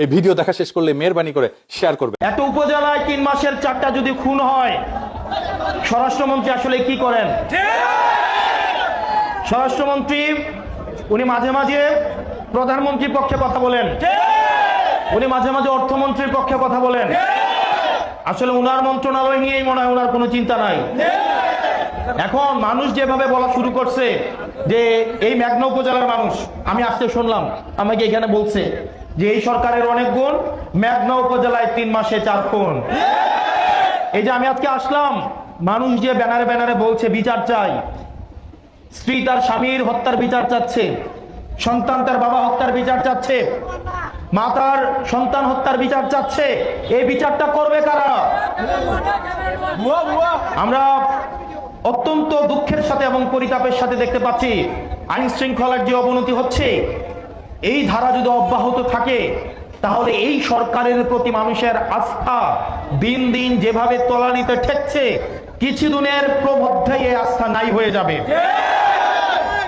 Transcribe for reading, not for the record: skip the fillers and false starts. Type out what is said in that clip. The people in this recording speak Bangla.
এই ভিডিও দেখা শেষ করলে মেহেরবানি করে শেয়ার করবেন। এত উপজেলায় 3 মাসের 4টা যদি খুন হয়, স্বরাষ্ট্রমন্ত্রী আসলে কি করেন? স্বরাষ্ট্রমন্ত্রী উনি মাঝে মাঝে প্রধানমন্ত্রীর পক্ষে কথা বলেন, উনি মাঝে মাঝে অর্থমন্ত্রীর পক্ষে কথা বলেন। আসলে উনার মন্ত্রণালয় নিয়েই মনে হয় উনার কোনো চিন্তা নাই। এখন মানুষ যেভাবে বলা শুরু করছে যে এই মেঘনা উপজেলার মানুষ, আমি আজকে শুনলাম আমাকে এখানে বলছে যে এই সরকারের অনেক গুণ, মেঘনা উপজেলায় 3 মাসে 4 খুন। এই যে আমি আজকে আসলাম, মানুষ যে ব্যানারে ব্যানারে বলছে বিচার চাই, স্ত্রী তার স্বামীর হত্যার বিচার চাচ্ছে, সন্তান তার বাবা হত্যার বিচার চাচ্ছে, মা তার সন্তান হত্যার বিচার চাচ্ছে, এই বিচারটা করবে কারা? আমরা অত্যন্ত দুঃখের সাথে এবং পরিতাপের সাথে দেখতে পাচ্ছি আইন শৃঙ্খলার যে অবনতি হচ্ছে, এই ধারা যদি অব্যাহত থাকে তাহলে এই সরকারের প্রতি মানুষের আস্থা দিন দিন যেভাবে তলানিতে ঠেকছে, কিছুদিনের মধ্যেই এই আস্থা নাই হয়ে যাবে।